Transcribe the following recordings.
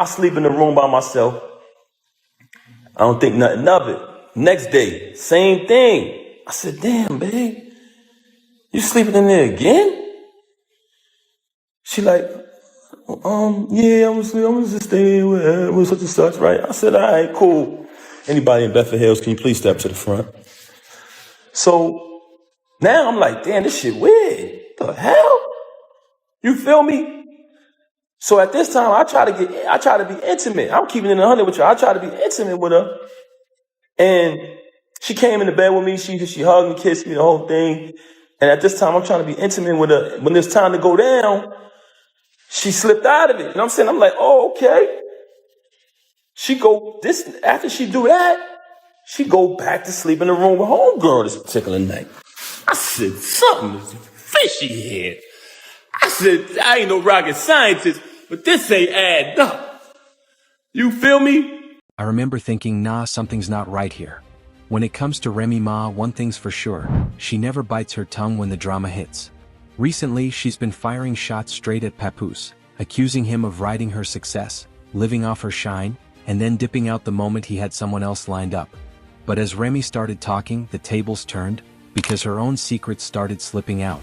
I sleep in the room by myself. I don't think nothing of it. Next day, same thing. I said, damn, babe, you sleeping in there again? She like, yeah, I'm gonna just stay with such and such, right? I said, all right, cool. Anybody in Bedford Hills, can you please step to the front? So now I'm like, damn, this shit weird. The hell? You feel me? So at this time, I try to be intimate. I'm keeping it 100 with you. I try to be intimate with her. And she came in the bed with me. She hugged me, kissed me, the whole thing. And at this time, I'm trying to be intimate with her. When it's time to go down, she slipped out of it. You know what I'm saying? I'm like, oh, okay. After she do that, she go back to sleep in the room with homegirl this particular night. I said, something is fishy here. I said, I ain't no rocket scientist, but this ain't adding up. You feel me? I remember thinking, nah, something's not right here. When it comes to Remy Ma, one thing's for sure, she never bites her tongue when the drama hits. Recently, she's been firing shots straight at Papoose, accusing him of riding her success, living off her shine, and then dipping out the moment he had someone else lined up. But as Remy started talking, the tables turned, because her own secrets started slipping out.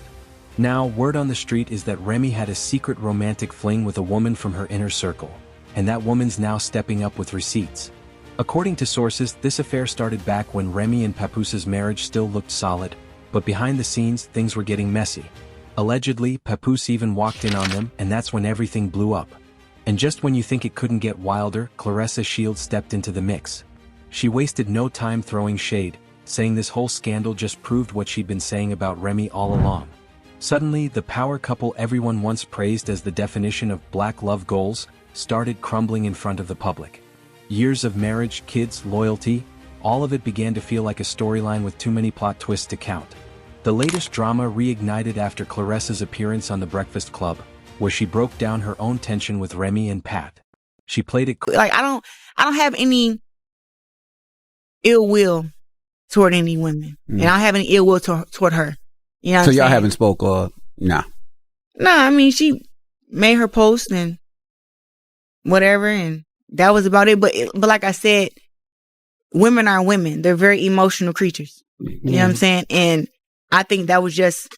Now, word on the street is that Remy had a secret romantic fling with a woman from her inner circle, and that woman's now stepping up with receipts. According to sources, this affair started back when Remy and Papoose's marriage still looked solid, but behind the scenes, things were getting messy. Allegedly, Papoose even walked in on them, and that's when everything blew up. And just when you think it couldn't get wilder, Claressa Shields stepped into the mix. She wasted no time throwing shade, saying this whole scandal just proved what she'd been saying about Remy all along. Suddenly, the power couple everyone once praised as the definition of black love goals started crumbling in front of the public. Years of marriage, kids, loyalty, all of it began to feel like a storyline with too many plot twists to count. The latest drama reignited after Claressa's appearance on The Breakfast Club, where she broke down her own tension with Remy and Pat. She played it like I don't have any ill will toward any women, and I don't have any ill will toward her. You know what So I'm y'all saying? haven't spoke or nah? No, I mean, she made her post and whatever, and that was about it. But like I said, women are women. They're very emotional creatures. You know what I'm saying? And I think that was just,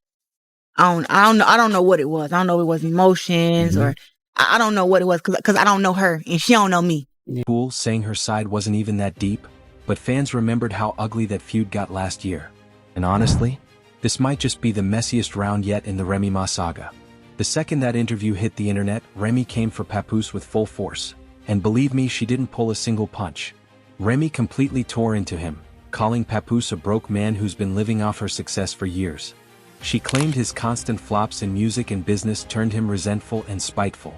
I don't know what it was. I don't know if it was emotions or I don't know what it was because I don't know her and she don't know me. Cool, saying her side wasn't even that deep, but fans remembered how ugly that feud got last year. And honestly, this might just be the messiest round yet in the Remy Ma saga. The second that interview hit the internet, Remy came for Papoose with full force. And believe me, she didn't pull a single punch. Remy completely tore into him, calling Papoose a broke man who's been living off her success for years. She claimed his constant flops in music and business turned him resentful and spiteful.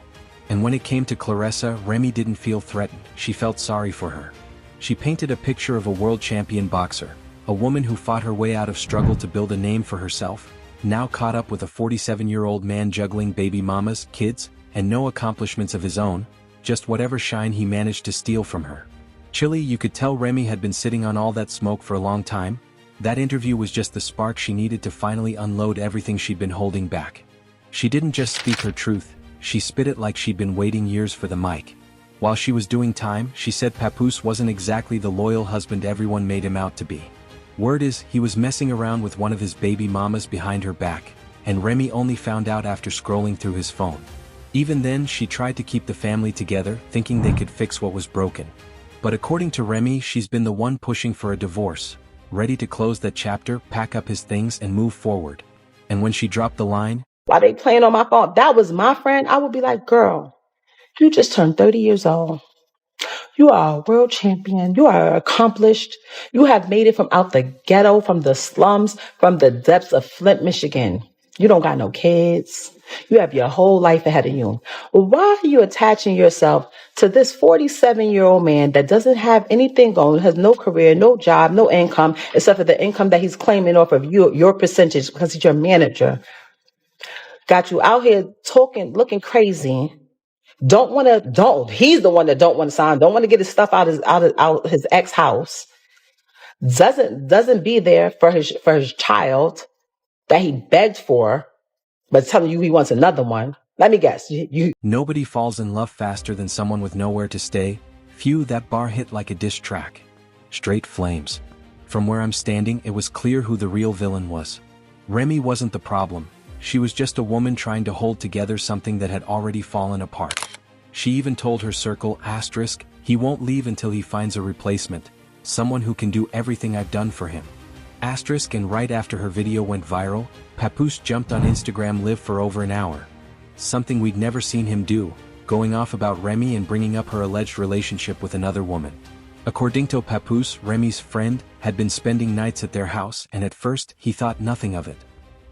And when it came to Claressa, Remy didn't feel threatened, she felt sorry for her. She painted a picture of a world champion boxer, a woman who fought her way out of struggle to build a name for herself, now caught up with a 47-year-old man juggling baby mamas, kids, and no accomplishments of his own, just whatever shine he managed to steal from her. Chilly, you could tell Remy had been sitting on all that smoke for a long time. That interview was just the spark she needed to finally unload everything she'd been holding back. She didn't just speak her truth, she spit it like she'd been waiting years for the mic. While she was doing time, she said Papoose wasn't exactly the loyal husband everyone made him out to be. Word is, he was messing around with one of his baby mamas behind her back, and Remy only found out after scrolling through his phone. Even then, she tried to keep the family together, thinking they could fix what was broken. But according to Remy, she's been the one pushing for a divorce, ready to close that chapter, pack up his things, and move forward. And when she dropped the line, "While they playing on my phone, that was my friend," I would be like, "Girl, you just turned 30 years old. You are a world champion. You are accomplished. You have made it from out the ghetto, from the slums, from the depths of Flint, Michigan. You don't got no kids. You have your whole life ahead of you. Why are you attaching yourself to this 47-year-old man that doesn't have anything going, has no career, no job, no income, except for the income that he's claiming off of you, your percentage, because he's your manager? Got you out here talking, looking crazy. He's the one that don't want to sign, don't want to get his stuff out his ex house. Doesn't be there for his child that he begged for, but telling you he wants another one. Let me guess. You Nobody falls in love faster than someone with nowhere to stay. Phew, that bar hit like a diss track. Straight flames. From where I'm standing, it was clear who the real villain was. Remy wasn't the problem. She was just a woman trying to hold together something that had already fallen apart. She even told her circle, asterisk, he won't leave until he finds a replacement, someone who can do everything I've done for him. Asterisk, and right after her video went viral, Papoose jumped on Instagram Live for over an hour. Something we'd never seen him do, going off about Remy and bringing up her alleged relationship with another woman. According to Papoose, Remy's friend had been spending nights at their house, and at first he thought nothing of it.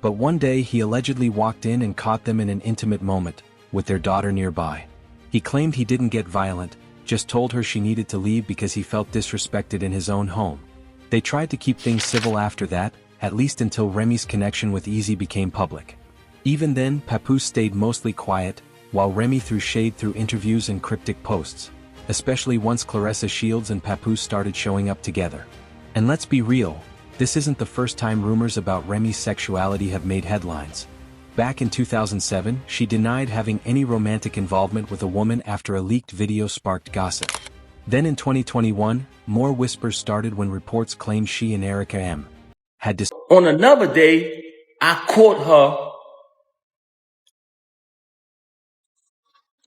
But one day he allegedly walked in and caught them in an intimate moment, with their daughter nearby. He claimed he didn't get violent, just told her she needed to leave because he felt disrespected in his own home. They tried to keep things civil after that, at least until Remy's connection with Easy became public. Even then, Papoose stayed mostly quiet, while Remy threw shade through interviews and cryptic posts, especially once Claressa Shields and Papoose started showing up together. And let's be real, this isn't the first time rumors about Remy's sexuality have made headlines. Back in 2007, she denied having any romantic involvement with a woman after a leaked video sparked gossip. Then in 2021, more whispers started when reports claimed she and Erica M. had On another day, I caught her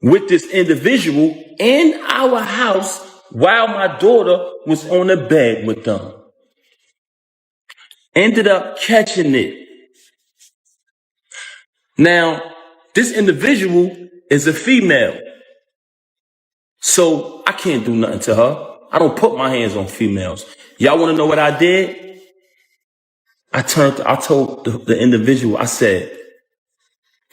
with this individual in our house while my daughter was on the bed with them. Ended up catching it. Now, this individual is a female. So I can't do nothing to her. I don't put my hands on females. Y'all want to know what I did? I told the individual, I said,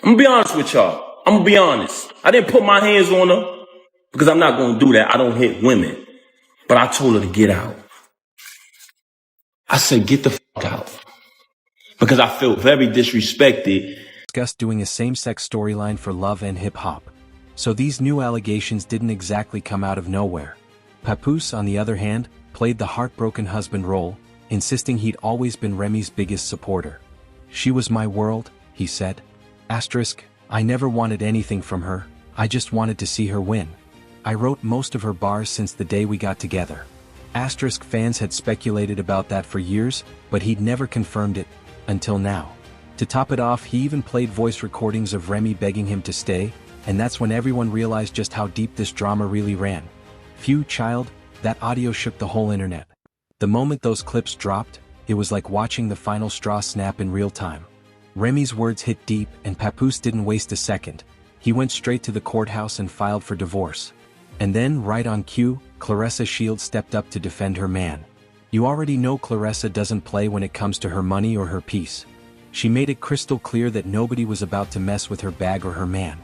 I'm going to be honest with y'all. I'm going to be honest. I didn't put my hands on her because I'm not going to do that. I don't hit women. But I told her to get out. I said, get the fuck out. Because I felt very disrespected. discussed doing a same-sex storyline for Love and Hip Hop. So these new allegations didn't exactly come out of nowhere. Papoose, on the other hand, played the heartbroken husband role, insisting he'd always been Remy's biggest supporter. She was my world, he said. Asterisk, I never wanted anything from her, I just wanted to see her win. I wrote most of her bars since the day we got together. Asterisk, fans had speculated about that for years, but he'd never confirmed it, until now. To top it off, he even played voice recordings of Remy begging him to stay, and that's when everyone realized just how deep this drama really ran. Phew, child, that audio shook the whole internet. The moment those clips dropped, it was like watching the final straw snap in real time. Remy's words hit deep, and Papoose didn't waste a second. He went straight to the courthouse and filed for divorce. And then, right on cue, Claressa Shields stepped up to defend her man. You already know Claressa doesn't play when it comes to her money or her peace. She made it crystal clear that nobody was about to mess with her bag or her man.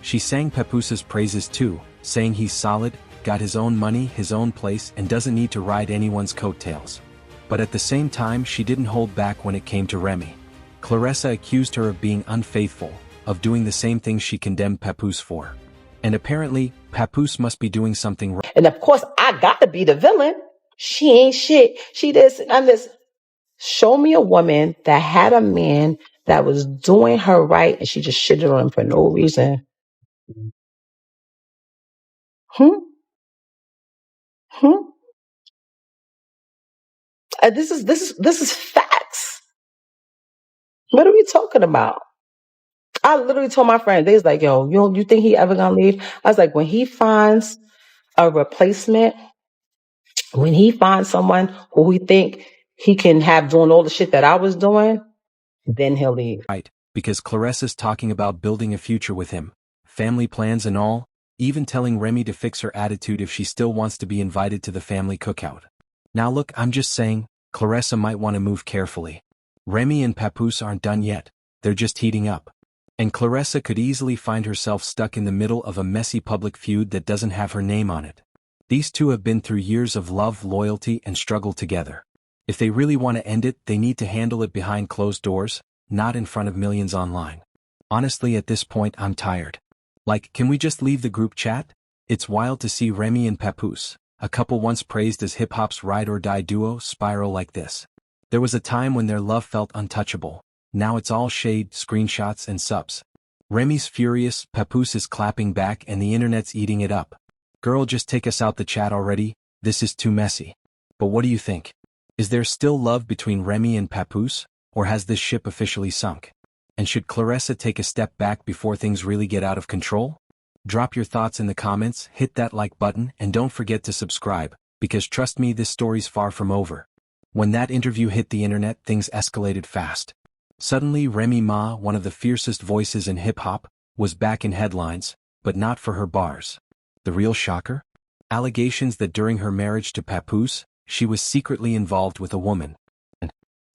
She sang Papoose's praises too, saying he's solid, got his own money, his own place, and doesn't need to ride anyone's coattails. But at the same time, she didn't hold back when it came to Remy. Claressa accused her of being unfaithful, of doing the same thing she condemned Papoose for. And apparently, Papoose must be doing something wrong. and of course I got to be the villain. She ain't shit. She this and this. Show me a woman that had a man that was doing her right and she just shitted on him for no reason. Hmm? Hmm? This is facts. What are we talking about? I literally told my friend, they was like, yo, you think he ever gonna leave? I was like, when he finds a replacement, when he finds someone who we think he can have doing all the shit that I was doing, then he'll leave. Right, because Claressa's talking about building a future with him, family plans and all, even telling Remy to fix her attitude if she still wants to be invited to the family cookout. Now look, I'm just saying, Claressa might want to move carefully. Remy and Papoose aren't done yet, they're just heating up. And Claressa could easily find herself stuck in the middle of a messy public feud that doesn't have her name on it. These two have been through years of love, loyalty, and struggle together. If they really want to end it, they need to handle it behind closed doors, not in front of millions online. Honestly, at this point, I'm tired. Like, can we just leave the group chat? It's wild to see Remy and Papoose, a couple once praised as hip-hop's ride-or-die duo, spiral like this. There was a time when their love felt untouchable. Now it's all shade, screenshots, and subs. Remy's furious, Papoose is clapping back and the internet's eating it up. Girl, just take us out the chat already, this is too messy. But what do you think? Is there still love between Remy and Papoose, or has this ship officially sunk? And should Claressa take a step back before things really get out of control? Drop your thoughts in the comments, hit that like button, and don't forget to subscribe, because trust me, this story's far from over. When that interview hit the internet, things escalated fast. Suddenly, Remy Ma, one of the fiercest voices in hip-hop, was back in headlines, but not for her bars. The real shocker? Allegations that during her marriage to Papoose, she was secretly involved with a woman.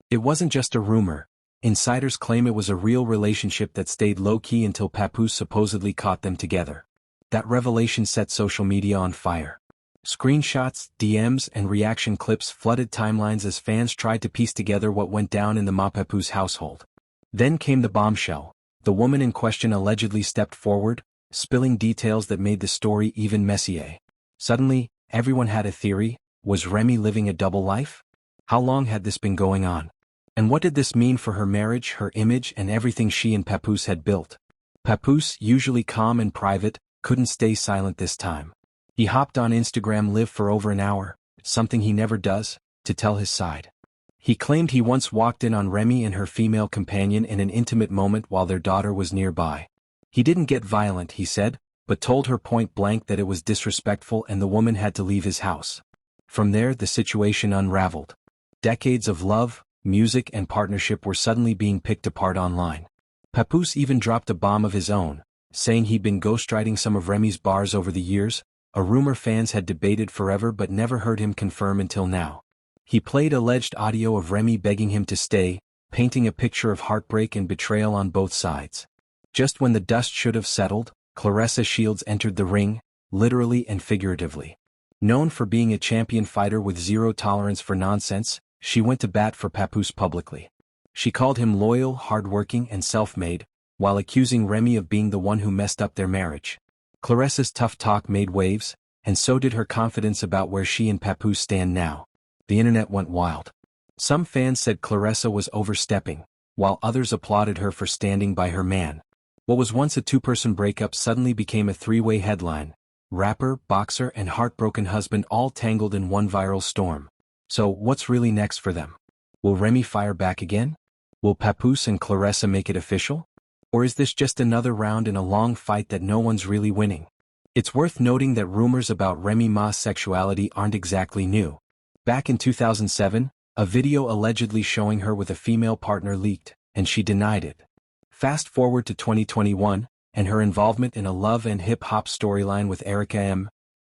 It wasn't just a rumor. Insiders claim it was a real relationship that stayed low-key until Papoose supposedly caught them together. That revelation set social media on fire. Screenshots, DMs, and reaction clips flooded timelines as fans tried to piece together what went down in the Ma-Papoose household. Then came the bombshell. The woman in question allegedly stepped forward, spilling details that made the story even messier. Suddenly, everyone had a theory. Was Remy living a double life? How long had this been going on? And what did this mean for her marriage, her image, and everything she and Papoose had built? Papoose, usually calm and private, couldn't stay silent this time. He hopped on Instagram Live for over an hour, something he never does, to tell his side. He claimed he once walked in on Remy and her female companion in an intimate moment while their daughter was nearby. He didn't get violent, he said, but told her point blank that it was disrespectful and the woman had to leave his house. From there, the situation unraveled. Decades of love, music, and partnership were suddenly being picked apart online. Papoose even dropped a bomb of his own, saying he'd been ghostwriting some of Remy's bars over the years, a rumor fans had debated forever but never heard him confirm until now. He played alleged audio of Remy begging him to stay, painting a picture of heartbreak and betrayal on both sides. Just when the dust should have settled, Claressa Shields entered the ring, literally and figuratively. Known for being a champion fighter with zero tolerance for nonsense, she went to bat for Papoose publicly. She called him loyal, hardworking, and self-made, while accusing Remy of being the one who messed up their marriage. Claressa's tough talk made waves, and so did her confidence about where she and Papoose stand now. The internet went wild. Some fans said Claressa was overstepping, while others applauded her for standing by her man. What was once a two-person breakup suddenly became a three-way headline. Rapper, boxer, and heartbroken husband all tangled in one viral storm. So, what's really next for them? Will Remy fire back again? Will Papoose and Claressa make it official? Or is this just another round in a long fight that no one's really winning? It's worth noting that rumors about Remy Ma's sexuality aren't exactly new. Back in 2007, a video allegedly showing her with a female partner leaked, and she denied it. Fast forward to 2021, and her involvement in a love and hip-hop storyline with Erica M.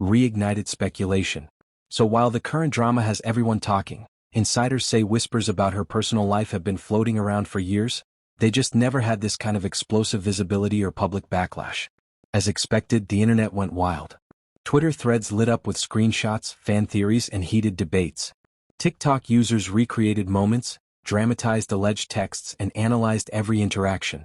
reignited speculation. So while the current drama has everyone talking, insiders say whispers about her personal life have been floating around for years. They just never had this kind of explosive visibility or public backlash. As expected, the internet went wild. Twitter threads lit up with screenshots, fan theories, and heated debates. TikTok users recreated moments, dramatized alleged texts, and analyzed every interaction.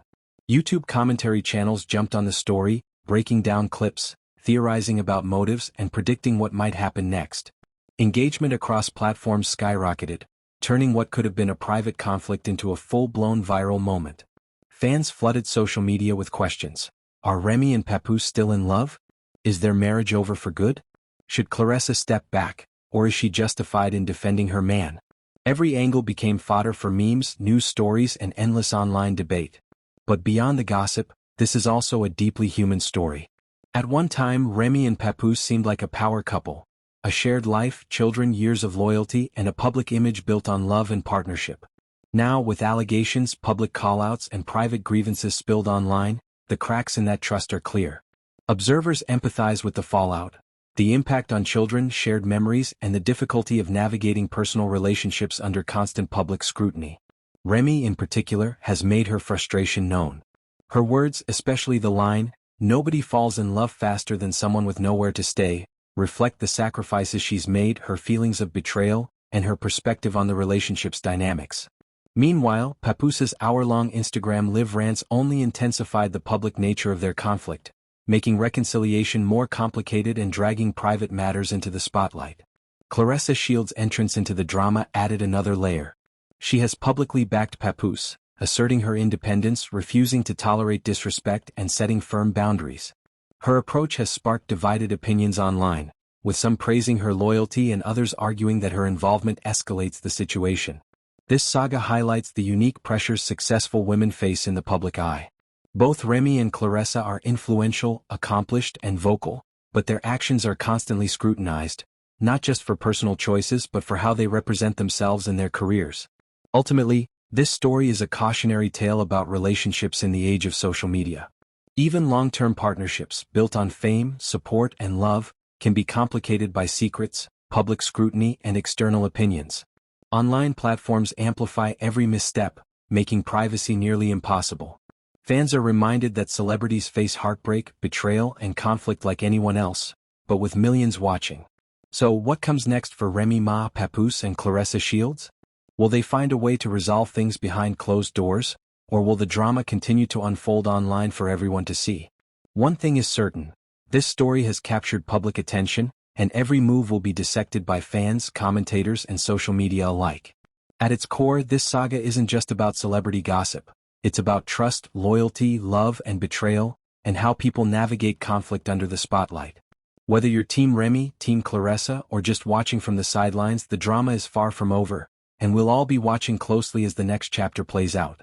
YouTube commentary channels jumped on the story, breaking down clips, theorizing about motives, and predicting what might happen next. Engagement across platforms skyrocketed, turning what could have been a private conflict into a full-blown viral moment. Fans flooded social media with questions. Are Remy and Papoose still in love? Is their marriage over for good? Should Claressa step back, or is she justified in defending her man? Every angle became fodder for memes, news stories, and endless online debate. But beyond the gossip, this is also a deeply human story. At one time, Remy and Papoose seemed like a power couple. A shared life, children, years of loyalty, and a public image built on love and partnership. Now, with allegations, public callouts, and private grievances spilled online, the cracks in that trust are clear. Observers empathize with the fallout, the impact on children, shared memories, and the difficulty of navigating personal relationships under constant public scrutiny. Remy, in particular, has made her frustration known. Her words, especially the line, "Nobody falls in love faster than someone with nowhere to stay," reflect the sacrifices she's made, her feelings of betrayal, and her perspective on the relationship's dynamics. Meanwhile, Papoose' hour-long Instagram Live rants only intensified the public nature of their conflict, making reconciliation more complicated and dragging private matters into the spotlight. Claressa Shields' entrance into the drama added another layer. She has publicly backed Papoose, asserting her independence, refusing to tolerate disrespect, and setting firm boundaries. Her approach has sparked divided opinions online, with some praising her loyalty and others arguing that her involvement escalates the situation. This saga highlights the unique pressures successful women face in the public eye. Both Remy and Claressa are influential, accomplished, and vocal, but their actions are constantly scrutinized, not just for personal choices but for how they represent themselves and their careers. Ultimately, this story is a cautionary tale about relationships in the age of social media. Even long-term partnerships, built on fame, support, and love, can be complicated by secrets, public scrutiny, and external opinions. Online platforms amplify every misstep, making privacy nearly impossible. Fans are reminded that celebrities face heartbreak, betrayal, and conflict like anyone else, but with millions watching. So what comes next for Remy Ma, Papoose, and Claressa Shields? Will they find a way to resolve things behind closed doors, or will the drama continue to unfold online for everyone to see? One thing is certain: this story has captured public attention, and every move will be dissected by fans, commentators, and social media alike. At its core, this saga isn't just about celebrity gossip. It's about trust, loyalty, love, and betrayal, and how people navigate conflict under the spotlight. Whether you're Team Remy, Team Claressa, or just watching from the sidelines, the drama is far from over, and we'll all be watching closely as the next chapter plays out.